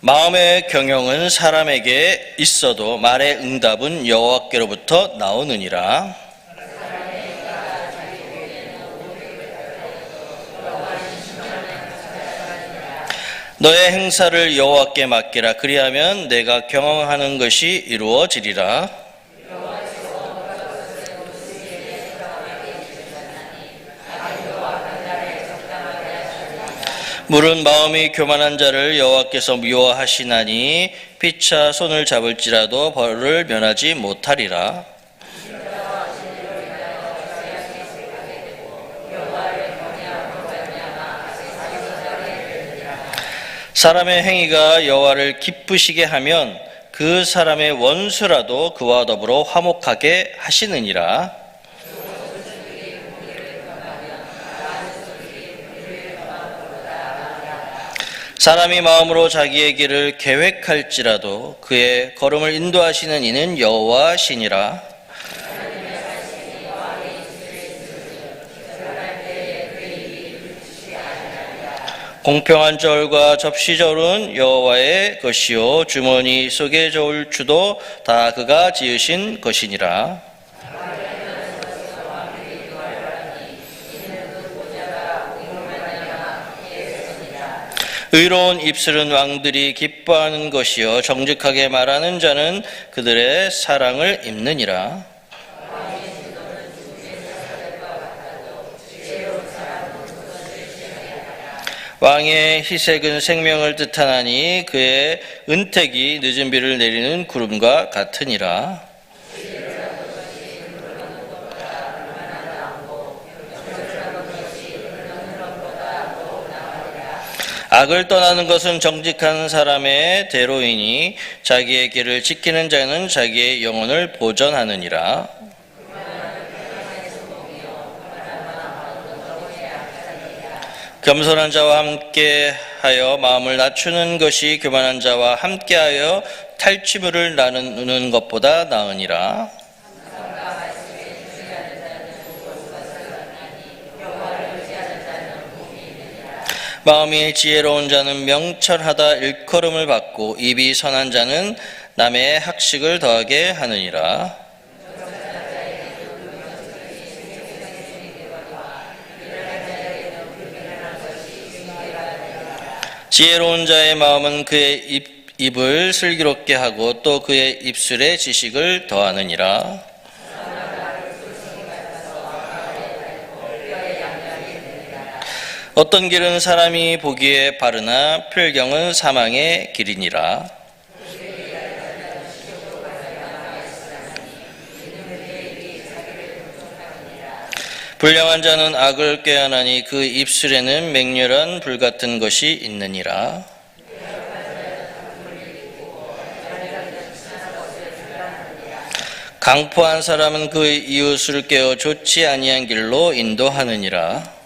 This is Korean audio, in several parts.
마음의 경영은 사람에게 있어도 말의 응답은 여호와께로부터 나오느니라. 너의 행사를 여호와께 맡기라. 그리하면 내가 경영하는 것이 이루어지리라. 물은 마음이 교만한 자를 여호와께서 미워하시나니 피차 손을 잡을지라도 벌을 면하지 못하리라. 사람의 행위가 여호와를 기쁘시게 하면 그 사람의 원수라도 그와 더불어 화목하게 하시느니라. 사람이 마음으로 자기의 길을 계획할지라도 그의 걸음을 인도하시는 이는 여호와시니라. 공평한 저울과 접시 저울은 여호와의 것이요 주머니 속에 저울 추도 다 그가 지으신 것이니라. 의로운 입술은 왕들이 기뻐하는 것이요 정직하게 말하는 자는 그들의 사랑을 입느니라. 왕의 희색은 생명을 뜻하나니 그의 은택이 늦은 비를 내리는 구름과 같으니라. 악을 떠나는 것은 정직한 사람의 대로이니 자기의 길을 지키는 자는 자기의 영혼을 보전하느니라. 겸손한 자와 함께하여 마음을 낮추는 것이 교만한 자와 함께하여 탈취물을 나누는 것보다 나으니라. 마음이 지혜로운 자는 명철하다 일컬음을 받고 입이 선한 자는 남의 학식을 더하게 하느니라. 지혜로운 자의 마음은 그의 입을 슬기롭게 하고 또 그의 입술에 지식을 더하느니라. 어떤 길은 사람이 보기에 바르나 필경은 사망의 길이니라. 불량한 자는 악을 꾀하나니 그 입술에는 맹렬한 불 같은 것이 있느니라. 강포한 사람은 그의 이웃을 깨어 좋지 아니한 길로 인도하느니라.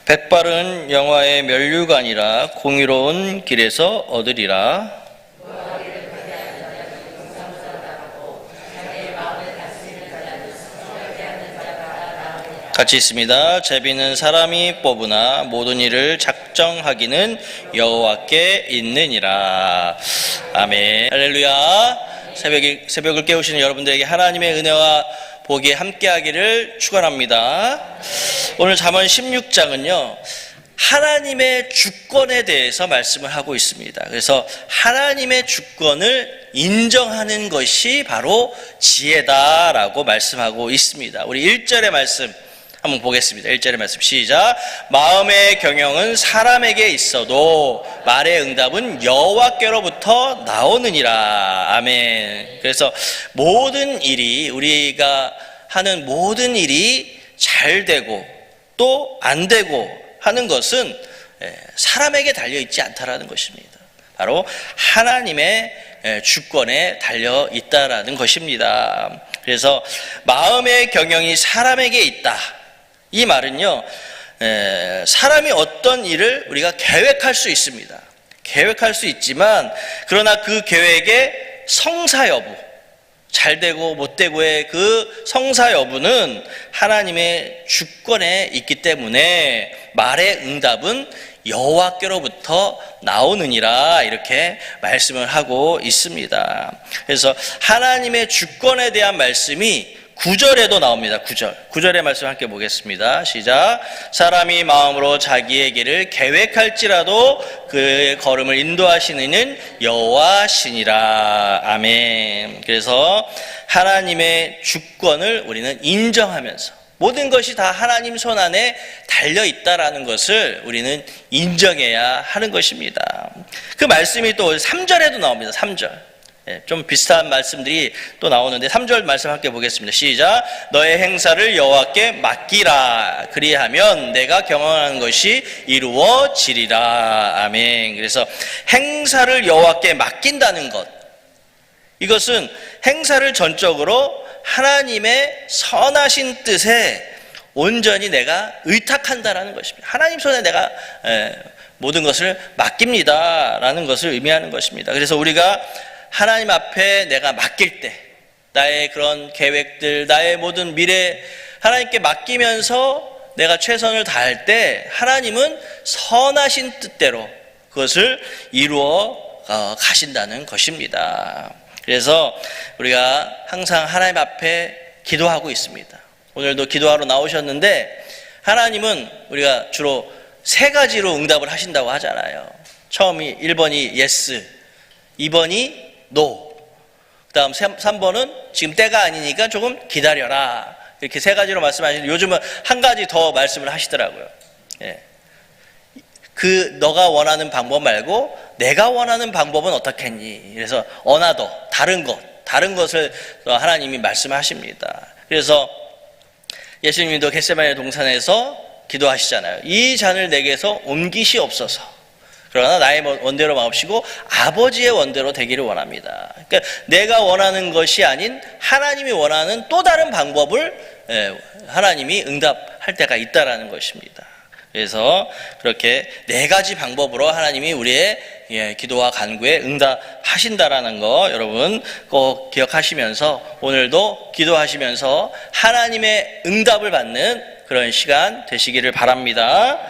백발은 영화의 면류관이라 공의로운 길에서 얻으리라. 같이 있습니다. 제비는 사람이 뽑으나 모든 일을 작정하기는 여호와께 있느니라. 아멘. 할렐루야. 새벽을 깨우시는 여러분들에게 하나님의 은혜와 복이 함께하기를 축원합니다. 오늘 잠언 16장은요 하나님의 주권에 대해서 말씀을 하고 있습니다. 그래서 하나님의 주권을 인정하는 것이 바로 지혜다라고 말씀하고 있습니다. 우리 1절의 말씀 한번 보겠습니다. 1절의 말씀 시작. 마음의 경영은 사람에게 있어도 말의 응답은 여호와께로부터 나오느니라. 아멘. 그래서 모든 일이 우리가 하는 모든 일이 잘 되고 또 안 되고 하는 것은 사람에게 달려있지 않다라는 것입니다. 바로 하나님의 주권에 달려 있다라는 것입니다. 그래서 마음의 경영이 사람에게 있다. 이 말은요 사람이 어떤 일을 우리가 계획할 수 있습니다. 계획할 수 있지만 그러나 그 계획의 성사 여부 잘 되고 못 되고의 그 성사 여부는 하나님의 주권에 있기 때문에 말의 응답은 여호와께로부터 나오느니라 이렇게 말씀을 하고 있습니다. 그래서 하나님의 주권에 대한 말씀이 9절에도 나옵니다. 9절의 말씀 함께 보겠습니다. 시작. 사람이 마음으로 자기의 길을 계획할지라도 그의 걸음을 인도하시는 이는 여호와시니라. 아멘. 그래서 하나님의 주권을 우리는 인정하면서 모든 것이 다 하나님 손 안에 달려있다라는 것을 우리는 인정해야 하는 것입니다. 그 말씀이 또 3절에도 나옵니다. 3절. 좀 비슷한 말씀들이 또 나오는데 3절 말씀 함께 보겠습니다. 시작. 너의 행사를 여호와께 맡기라. 그리하면 내가 경영하는 것이 이루어지리라. 아멘. 그래서 행사를 여호와께 맡긴다는 것, 이것은 행사를 전적으로 하나님의 선하신 뜻에 온전히 내가 의탁한다라는 것입니다. 하나님 손에 내가 모든 것을 맡깁니다라는 것을 의미하는 것입니다. 그래서 우리가 하나님 앞에 내가 맡길 때 나의 그런 계획들, 나의 모든 미래 하나님께 맡기면서 내가 최선을 다할 때 하나님은 선하신 뜻대로 그것을 이루어 가신다는 것입니다. 그래서 우리가 항상 하나님 앞에 기도하고 있습니다. 오늘도 기도하러 나오셨는데 하나님은 우리가 주로 3가지로 응답을 하신다고 하잖아요. 처음이 1번이 yes, 2번이 no, 그 다음 3번은 지금 때가 아니니까 조금 기다려라. 이렇게 3가지로 말씀하시는데 요즘은 한 가지 더 말씀을 하시더라고요. 그 너가 원하는 방법 말고 내가 원하는 방법은 어떻겠니? 그래서 another, 다른 것을 하나님이 말씀하십니다. 그래서 예수님도 겟세마네 동산에서 기도하시잖아요. 이 잔을 내게서 옮기시옵소서. 그러나 나의 원대로 마옵시고 아버지의 원대로 되기를 원합니다. 그러니까 내가 원하는 것이 아닌 하나님이 원하는 또 다른 방법을 하나님이 응답할 때가 있다라는 것입니다. 그래서 그렇게 4가지 방법으로 하나님이 우리의 기도와 간구에 응답하신다라는 거 여러분 꼭 기억하시면서 오늘도 기도하시면서 하나님의 응답을 받는 그런 시간 되시기를 바랍니다.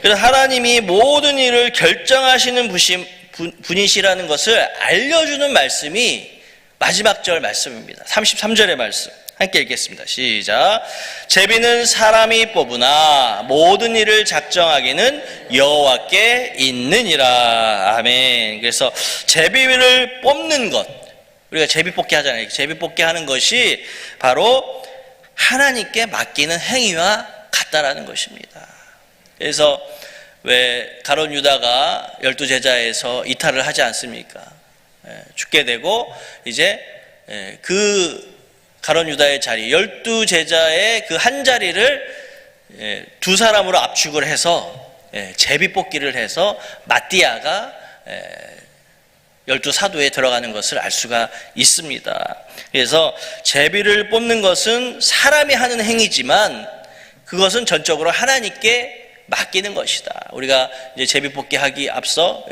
그래서 하나님이 모든 일을 결정하시는 분이시라는 것을 알려주는 말씀이 마지막 절 말씀입니다. 33절의 말씀 함께 읽겠습니다. 시작. 제비는 사람이 뽑으나 모든 일을 작정하기는 여호와께 있느니라. 아멘. 그래서 제비를 뽑는 것, 우리가 제비 뽑기 하잖아요. 제비 뽑기 하는 것이 바로 하나님께 맡기는 행위와 같다라는 것입니다. 그래서 왜 가룟 유다가 12제자에서 이탈을 하지 않습니까? 죽게 되고 이제 그 가룟 유다의 자리, 12제자의 그 한 자리를 2사람으로 압축을 해서 제비 뽑기를 해서 마띠아가 12사도에 들어가는 것을 알 수가 있습니다. 그래서 제비를 뽑는 것은 사람이 하는 행위지만 그것은 전적으로 하나님께 맡기는 것이다. 우리가 이제 제비 뽑기 하기 앞서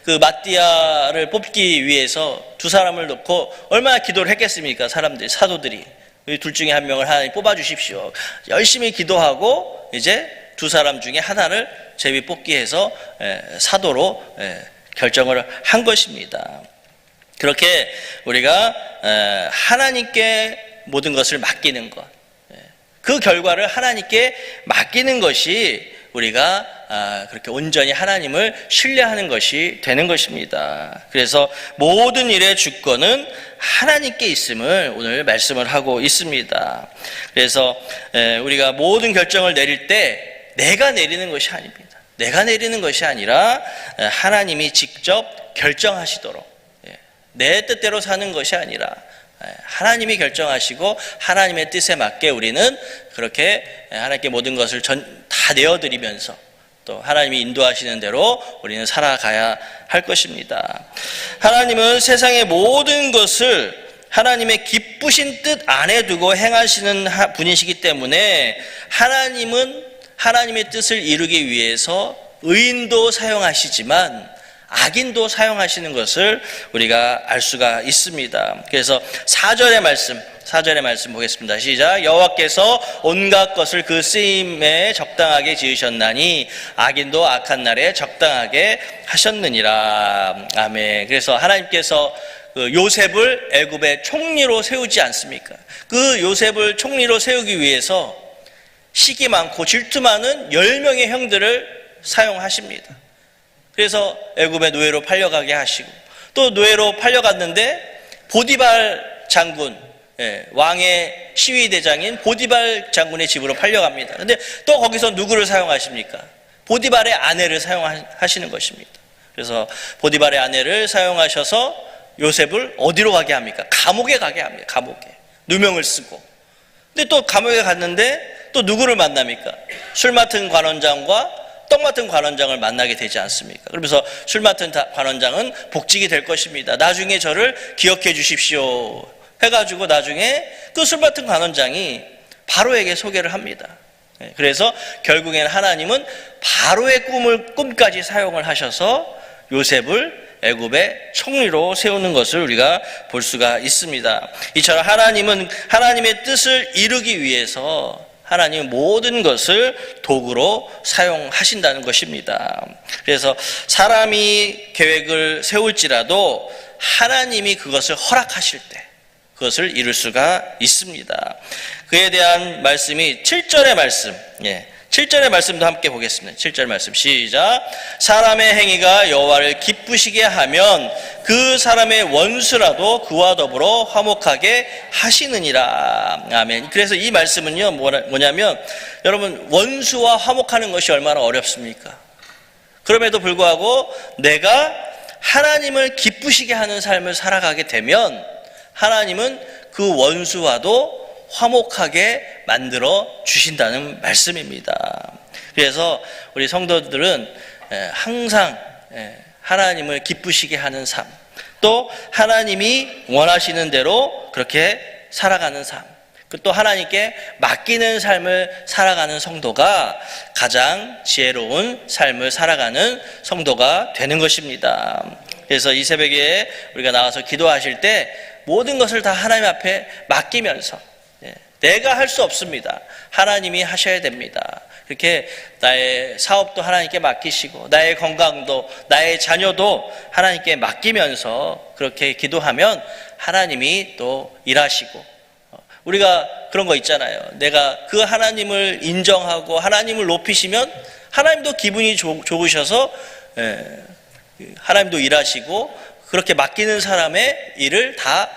그 마띠아를 뽑기 위해서 2사람을 놓고 얼마나 기도를 했겠습니까? 사도들이 둘 중에 한 명을 하나님 뽑아 주십시오. 열심히 기도하고 이제 2사람 중에 하나를 제비 뽑기해서 사도로 결정을 한 것입니다. 그렇게 우리가 하나님께 모든 것을 맡기는 것, 그 결과를 하나님께 맡기는 것이 우리가 그렇게 온전히 하나님을 신뢰하는 것이 되는 것입니다. 그래서 모든 일의 주권은 하나님께 있음을 오늘 말씀을 하고 있습니다. 그래서 우리가 모든 결정을 내릴 때 내가 내리는 것이 아닙니다. 내가 내리는 것이 아니라 하나님이 직접 결정하시도록, 내 뜻대로 사는 것이 아니라 하나님이 결정하시고 하나님의 뜻에 맞게 우리는 그렇게 하나님께 모든 것을 다 내어드리면서 또 하나님이 인도하시는 대로 우리는 살아가야 할 것입니다. 하나님은 세상의 모든 것을 하나님의 기쁘신 뜻 안에 두고 행하시는 분이시기 때문에 하나님은 하나님의 뜻을 이루기 위해서 의인도 사용하시지만 악인도 사용하시는 것을 우리가 알 수가 있습니다. 그래서 4절의 말씀 보겠습니다. 시작. 여호와께서 온갖 것을 그 쓰임에 적당하게 지으셨나니 악인도 악한 날에 적당하게 하셨느니라. 아멘. 그래서 하나님께서 그 요셉을 애굽의 총리로 세우지 않습니까? 그 요셉을 총리로 세우기 위해서 시기 많고 질투 많은 10명의 형들을 사용하십니다. 그래서 애굽의 노예로 팔려가게 하시고, 또 노예로 팔려갔는데 보디발 장군, 왕의 시위대장인 보디발 장군의 집으로 팔려갑니다. 그런데 또 거기서 누구를 사용하십니까? 보디발의 아내를 사용하시는 것입니다. 그래서 보디발의 아내를 사용하셔서 요셉을 어디로 가게 합니까? 감옥에 가게 합니다. 감옥에 누명을 쓰고. 근데 또 감옥에 갔는데 또 누구를 만납니까? 술 맡은 관원장과 떡 맡은 관원장을 만나게 되지 않습니까? 그러면서 술 맡은 관원장은 복직이 될 것입니다. 나중에 저를 기억해 주십시오 해가지고 나중에 그 술 맡은 관원장이 바로에게 소개를 합니다. 그래서 결국에는 하나님은 바로의 꿈까지 사용을 하셔서 요셉을 애굽의 총리로 세우는 것을 우리가 볼 수가 있습니다. 이처럼 하나님은 하나님의 뜻을 이루기 위해서 하나님은 모든 것을 도구로 사용하신다는 것입니다. 그래서 사람이 계획을 세울지라도 하나님이 그것을 허락하실 때 그것을 이룰 수가 있습니다. 그에 대한 말씀이 7절의 말씀, 7절의 말씀도 함께 보겠습니다. 7절 말씀 시작. 사람의 행위가 여호와를 기쁘시게 하면 그 사람의 원수라도 그와 더불어 화목하게 하시느니라. 아멘. 그래서 이 말씀은요 뭐냐면 여러분 원수와 화목하는 것이 얼마나 어렵습니까? 그럼에도 불구하고 내가 하나님을 기쁘시게 하는 삶을 살아가게 되면 하나님은 그 원수와도 화목하게 만들어 주신다는 말씀입니다. 그래서 우리 성도들은 항상 하나님을 기쁘시게 하는 삶, 또 하나님이 원하시는 대로 그렇게 살아가는 삶, 또 하나님께 맡기는 삶을 살아가는 성도가 가장 지혜로운 삶을 살아가는 성도가 되는 것입니다. 그래서 이 새벽에 우리가 나와서 기도하실 때 모든 것을 다 하나님 앞에 맡기면서 내가 할 수 없습니다. 하나님이 하셔야 됩니다. 이렇게 나의 사업도 하나님께 맡기시고 나의 건강도 나의 자녀도 하나님께 맡기면서 그렇게 기도하면 하나님이 또 일하시고, 우리가 그런 거 있잖아요. 내가 그 하나님을 인정하고 하나님을 높이시면 하나님도 기분이 좋으셔서 하나님도 일하시고 그렇게 맡기는 사람의 일을 다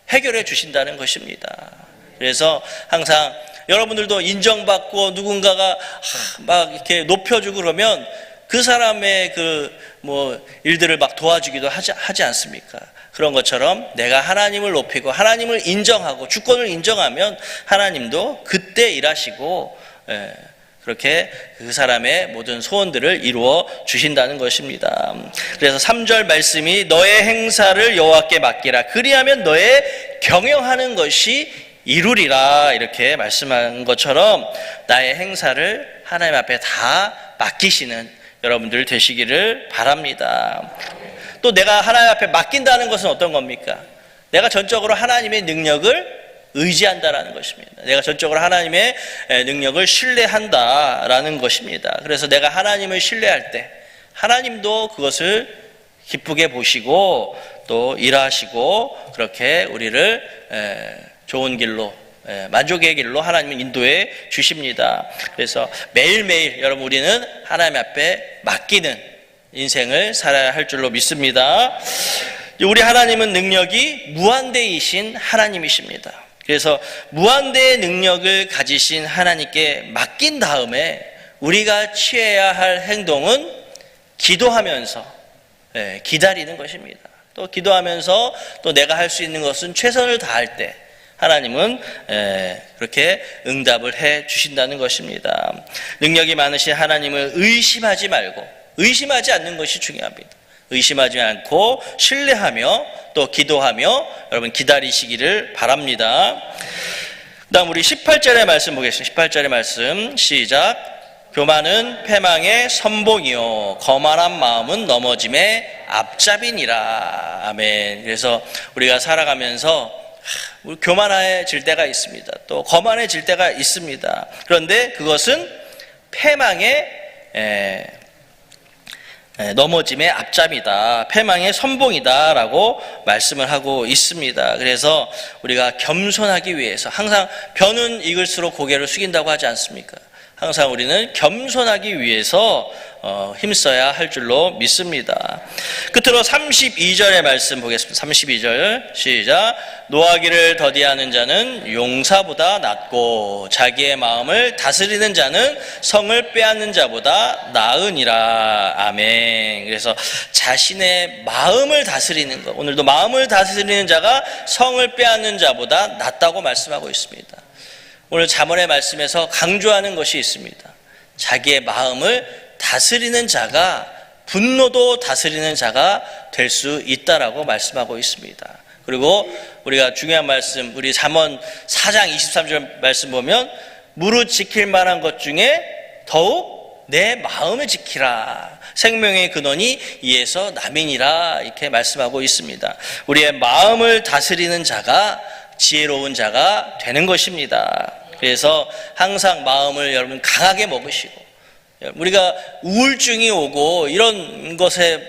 해결해 주신다는 것입니다. 그래서 항상 여러분들도 인정받고 누군가가 막 이렇게 높여주고 그러면 그 사람의 일들을 막 도와주기도 하지 않습니까? 그런 것처럼 내가 하나님을 높이고 하나님을 인정하고 주권을 인정하면 하나님도 그때 일하시고 그렇게 그 사람의 모든 소원들을 이루어 주신다는 것입니다. 그래서 3절 말씀이 너의 행사를 여호와께 맡기라 그리하면 너의 경영하는 것이 이루리라 이렇게 말씀한 것처럼 나의 행사를 하나님 앞에 다 맡기시는 여러분들 되시기를 바랍니다. 또 내가 하나님 앞에 맡긴다는 것은 어떤 겁니까? 내가 전적으로 하나님의 능력을 의지한다라는 것입니다. 내가 전적으로 하나님의 능력을 신뢰한다라는 것입니다. 그래서 내가 하나님을 신뢰할 때 하나님도 그것을 기쁘게 보시고 또 일하시고 그렇게 우리를 좋은 길로 만족의 길로 하나님은 인도해 주십니다. 그래서 매일매일 여러분 우리는 하나님 앞에 맡기는 인생을 살아야 할 줄로 믿습니다. 우리 하나님은 능력이 무한대이신 하나님이십니다. 그래서 무한대의 능력을 가지신 하나님께 맡긴 다음에 우리가 취해야 할 행동은 기도하면서 기다리는 것입니다. 또 기도하면서 또 내가 할 수 있는 것은 최선을 다할 때 하나님은 그렇게 응답을 해 주신다는 것입니다. 능력이 많으신 하나님을 의심하지 말고 의심하지 않는 것이 중요합니다. 의심하지 않고 신뢰하며 또 기도하며 여러분 기다리시기를 바랍니다. 그다음 우리 18절의 말씀 보겠습니다. 18절의 말씀 시작. 교만은 패망의 선봉이요 거만한 마음은 넘어짐의 앞잡이니라. 아멘. 그래서 우리가 살아가면서 교만해질 때가 있습니다. 또 거만해질 때가 있습니다. 그런데 그것은 패망의 넘어짐의 앞잡이다. 패망의 선봉이다라고 말씀을 하고 있습니다. 그래서 우리가 겸손하기 위해서 항상 벼는 익을수록 고개를 숙인다고 하지 않습니까? 항상 우리는 겸손하기 위해서 힘써야 할 줄로 믿습니다. 끝으로 32절의 말씀 보겠습니다. 32절 시작. 노하기를 더디하는 자는 용사보다 낫고 자기의 마음을 다스리는 자는 성을 빼앗는 자보다 나으니라. 아멘. 그래서 자신의 마음을 다스리는 것, 오늘도 마음을 다스리는 자가 성을 빼앗는 자보다 낫다고 말씀하고 있습니다. 오늘 잠언의 말씀에서 강조하는 것이 있습니다. 자기의 마음을 다스리는 자가, 분노도 다스리는 자가 될 수 있다라고 말씀하고 있습니다. 그리고 우리가 중요한 말씀, 우리 잠언 4장 23절 말씀 보면 무릇 지킬 만한 것 중에 더욱 내 마음을 지키라. 생명의 근원이 이에서 남이니라. 이렇게 말씀하고 있습니다. 우리의 마음을 다스리는 자가 지혜로운 자가 되는 것입니다. 그래서 항상 마음을 여러분 강하게 먹으시고, 우리가 우울증이 오고 이런 것에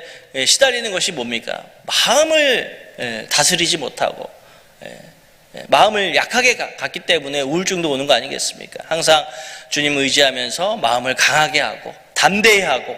시달리는 것이 뭡니까? 마음을 다스리지 못하고 마음을 약하게 갖기 때문에 우울증도 오는 거 아니겠습니까? 항상 주님 의지하면서 마음을 강하게 하고 담대히 하고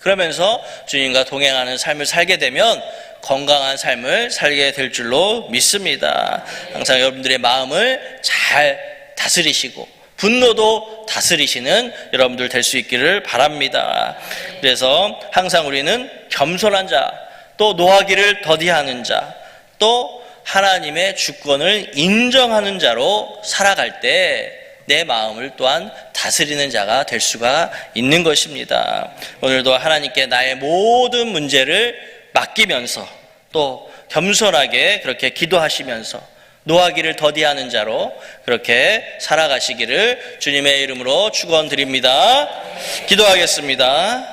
그러면서 주님과 동행하는 삶을 살게 되면 건강한 삶을 살게 될 줄로 믿습니다. 항상 여러분들의 마음을 잘 다스리시고 분노도 다스리시는 여러분들 될 수 있기를 바랍니다. 그래서 항상 우리는 겸손한 자, 또 노하기를 더디하는 자, 또 하나님의 주권을 인정하는 자로 살아갈 때 내 마음을 또한 다스리는 자가 될 수가 있는 것입니다. 오늘도 하나님께 나의 모든 문제를 맡기면서 또 겸손하게 그렇게 기도하시면서 노하기를 더디하는 자로 그렇게 살아가시기를 주님의 이름으로 축원드립니다. 기도하겠습니다.